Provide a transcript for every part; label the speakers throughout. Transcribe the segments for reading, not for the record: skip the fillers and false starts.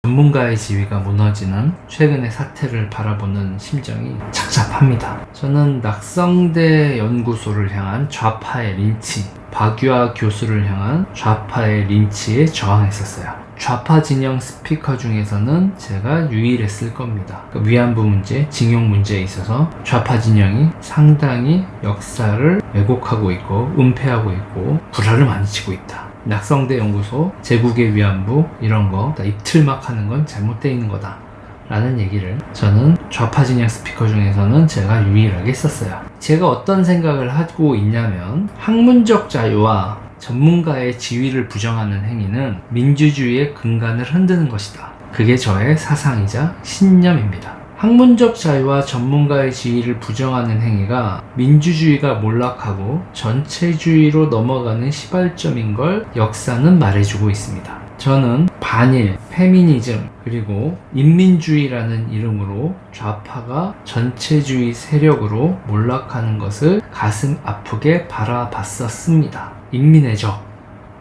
Speaker 1: 전문가의 지위가 무너지는 최근의 사태를 바라보는 심정이 착잡합니다. 저는 낙성대 연구소를 향한 좌파의 린치, 박유하 교수를 향한 좌파의 린치에 저항했었어요. 좌파 진영 스피커 중에서는 제가 유일했을 겁니다. 위안부 문제, 징용 문제에 있어서 좌파 진영이 상당히 역사를 왜곡하고 있고 은폐하고 있고 구라를 많이 치고 있다. 낙성대 연구소, 제국의 위안부 이런 거 다 입틀막 하는 건 잘못되어 있는 거다 라는 얘기를 저는 좌파 진영 스피커 중에서는 제가 유일하게 했었어요. 제가 어떤 생각을 하고 있냐면 학문적 자유와 전문가의 지위를 부정하는 행위는 민주주의의 근간을 흔드는 것이다. 그게 저의 사상이자 신념입니다. 학문적 자유와 전문가의 지위를 부정하는 행위가 민주주의가 몰락하고 전체주의로 넘어가는 시발점인 걸 역사는 말해주고 있습니다. 저는 반일, 페미니즘, 그리고 인민주의라는 이름으로 좌파가 전체주의 세력으로 몰락하는 것을 가슴 아프게 바라봤었습니다. 인민의 적,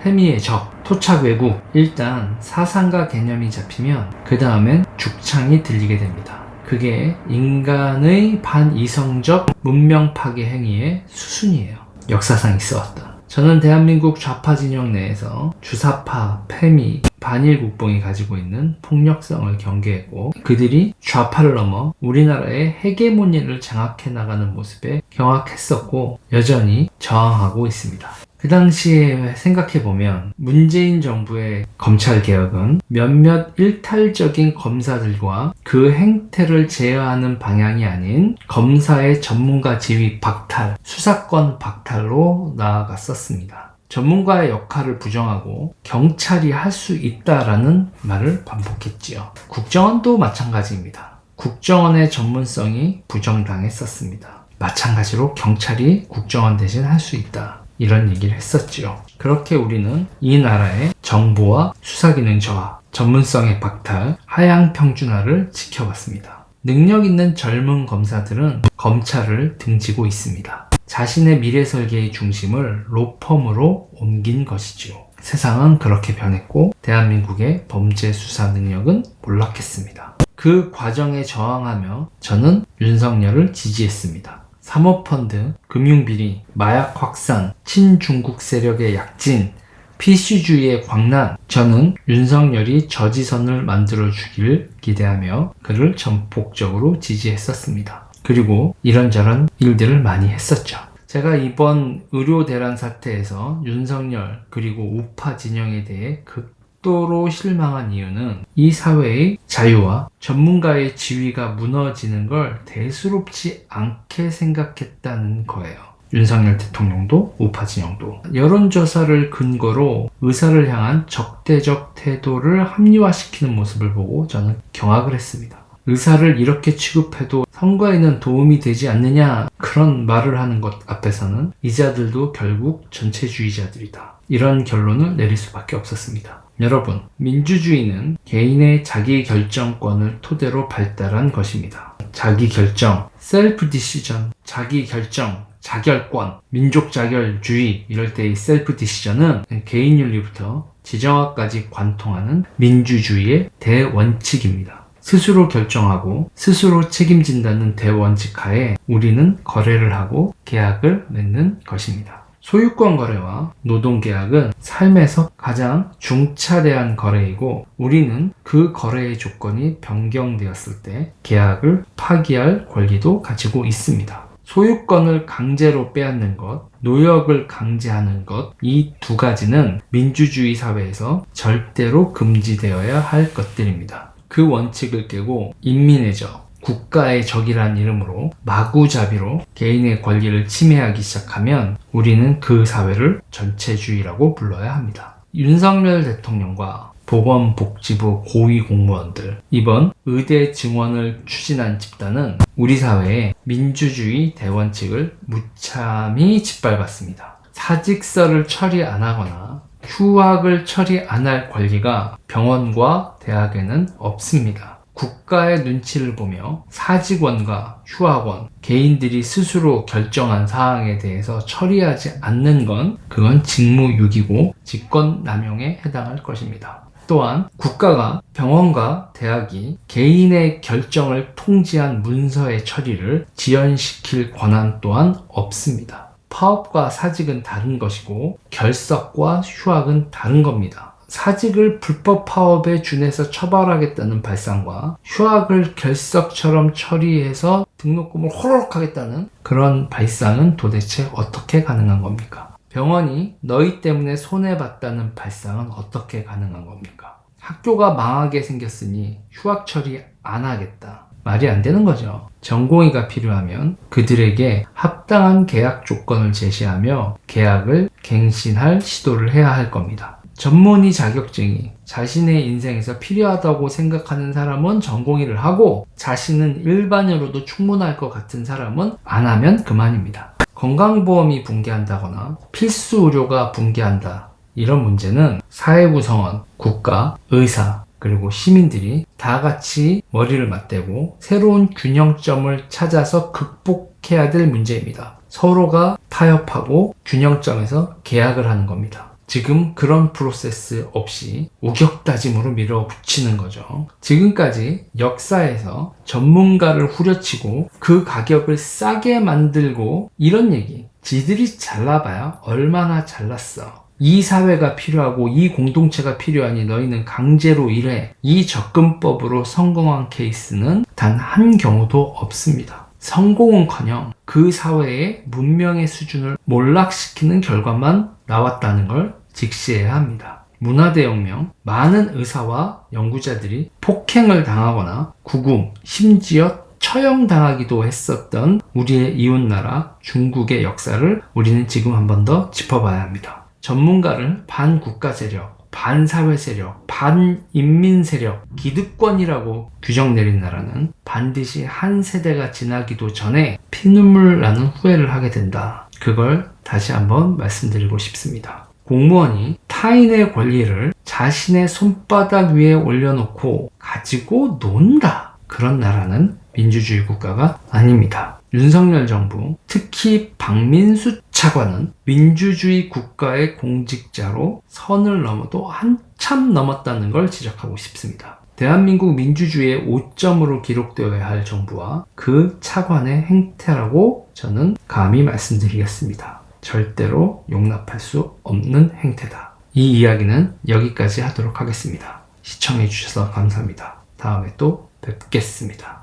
Speaker 1: 페미의 적, 토착 왜곡. 일단 사상과 개념이 잡히면 그 다음엔 죽창이 들리게 됩니다. 그게 인간의 반이성적 문명 파괴 행위의 수순이에요. 역사상 있어왔다. 저는 대한민국 좌파 진영 내에서 주사파, 페미, 반일 국뽕이 가지고 있는 폭력성을 경계했고 그들이 좌파를 넘어 우리나라의 헤게모니를 장악해 나가는 모습에 경악했었고 여전히 저항하고 있습니다. 그 당시에 생각해보면 문재인 정부의 검찰개혁은 몇몇 일탈적인 검사들과 그 행태를 제어하는 방향이 아닌 검사의 전문가 지위 박탈, 수사권 박탈로 나아갔었습니다. 전문가의 역할을 부정하고 경찰이 할 수 있다라는 말을 반복했지요. 국정원도 마찬가지입니다. 국정원의 전문성이 부정당했었습니다. 마찬가지로 경찰이 국정원 대신 할 수 있다. 이런 얘기를 했었죠. 그렇게 우리는 이 나라의 정보와 수사기능 저하, 전문성의 박탈, 하향 평준화를 지켜봤습니다. 능력 있는 젊은 검사들은 검찰을 등지고 있습니다. 자신의 미래 설계의 중심을 로펌으로 옮긴 것이죠. 세상은 그렇게 변했고 대한민국의 범죄 수사 능력은 몰락했습니다. 그 과정에 저항하며 저는 윤석열을 지지했습니다. 사모펀드, 금융비리, 마약 확산, 친중국 세력의 약진, PC주의의 광란. 저는 윤석열이 저지선을 만들어주길 기대하며 그를 전폭적으로 지지했었습니다. 그리고 이런저런 일들을 많이 했었죠. 제가 이번 의료 대란 사태에서 윤석열 그리고 우파 진영에 대해 극도로 실망한 이유는 이 사회의 자유와 전문가의 지위가 무너지는 걸 대수롭지 않게 생각했다는 거예요. 윤석열 대통령도 우파 진영도 여론조사를 근거로 의사를 향한 적대적 태도를 합리화시키는 모습을 보고 저는 경악을 했습니다. 의사를 이렇게 취급해도 선거에는 도움이 되지 않느냐 그런 말을 하는 것 앞에서는 이자들도 결국 전체주의자들이다. 이런 결론을 내릴 수밖에 없었습니다. 여러분, 민주주의는 개인의 자기결정권을 토대로 발달한 것입니다. 자기결정, 셀프 디시전, 자기결정, 자결권, 민족자결주의 이럴 때의 셀프 디시전은 개인 윤리부터 지정화까지 관통하는 민주주의의 대원칙입니다. 스스로 결정하고 스스로 책임진다는 대원칙 하에 우리는 거래를 하고 계약을 맺는 것입니다. 소유권 거래와 노동계약은 삶에서 가장 중차대한 거래이고 우리는 그 거래의 조건이 변경되었을 때 계약을 파기할 권리도 가지고 있습니다. 소유권을 강제로 빼앗는 것, 노역을 강제하는 것, 이 두 가지는 민주주의 사회에서 절대로 금지되어야 할 것들입니다. 그 원칙을 깨고 인민의 적, 국가의 적이란 이름으로 마구잡이로 개인의 권리를 침해하기 시작하면 우리는 그 사회를 전체주의라고 불러야 합니다. 윤석열 대통령과 보건복지부 고위공무원들, 이번 의대 증원을 추진한 집단은 우리 사회의 민주주의 대원칙을 무참히 짓밟았습니다. 사직서를 처리 안 하거나 휴학을 처리 안 할 권리가 병원과 대학에는 없습니다. 국가의 눈치를 보며 사직원과 휴학원, 개인들이 스스로 결정한 사항에 대해서 처리하지 않는 건 그건 직무유기고 직권남용에 해당할 것입니다. 또한 국가가 병원과 대학이 개인의 결정을 통지한 문서의 처리를 지연시킬 권한 또한 없습니다. 파업과 사직은 다른 것이고 결석과 휴학은 다른 겁니다. 사직을 불법 파업에 준해서 처벌하겠다는 발상과 휴학을 결석처럼 처리해서 등록금을 호로록 하겠다는 그런 발상은 도대체 어떻게 가능한 겁니까? 병원이 너희 때문에 손해봤다는 발상은 어떻게 가능한 겁니까? 학교가 망하게 생겼으니 휴학 처리 안 하겠다. 말이 안 되는 거죠. 전공의가 필요하면 그들에게 합당한 계약 조건을 제시하며 계약을 갱신할 시도를 해야 할 겁니다. 전문의 자격증이 자신의 인생에서 필요하다고 생각하는 사람은 전공의를 하고 자신은 일반으로도 충분할 것 같은 사람은 안 하면 그만입니다. 건강보험이 붕괴한다거나 필수 의료가 붕괴한다. 이런 문제는 사회 구성원, 국가, 의사, 그리고 시민들이 다 같이 머리를 맞대고 새로운 균형점을 찾아서 극복해야 될 문제입니다. 서로가 타협하고 균형점에서 계약을 하는 겁니다. 지금 그런 프로세스 없이 우격다짐으로 밀어붙이는 거죠. 지금까지 역사에서 전문가를 후려치고 그 가격을 싸게 만들고 이런 얘기, 지들이 잘나봐야 얼마나 잘났어. 이 사회가 필요하고 이 공동체가 필요하니 너희는 강제로 일해. 이 접근법으로 성공한 케이스는 단 한 경우도 없습니다. 성공은커녕 그 사회의 문명의 수준을 몰락시키는 결과만 나왔다는 걸 직시해야 합니다. 문화대혁명, 많은 의사와 연구자들이 폭행을 당하거나 구금, 심지어 처형당하기도 했었던 우리의 이웃나라 중국의 역사를 우리는 지금 한 번 더 짚어봐야 합니다. 전문가를 반국가 세력, 반사회 세력, 반인민 세력, 기득권이라고 규정 내린 나라는 반드시 한 세대가 지나기도 전에 피눈물 나는 후회를 하게 된다. 그걸 다시 한번 말씀드리고 싶습니다. 공무원이 타인의 권리를 자신의 손바닥 위에 올려놓고 가지고 논다. 그런 나라는 민주주의 국가가 아닙니다. 윤석열 정부, 특히 박민수 차관은 민주주의 국가의 공직자로 선을 넘어도 한참 넘었다는 걸 지적하고 싶습니다. 대한민국 민주주의의 오점으로 기록되어야 할 정부와 그 차관의 행태라고 저는 감히 말씀드리겠습니다. 절대로 용납할 수 없는 행태다. 이 이야기는 여기까지 하도록 하겠습니다. 시청해주셔서 감사합니다. 다음에 또 뵙겠습니다.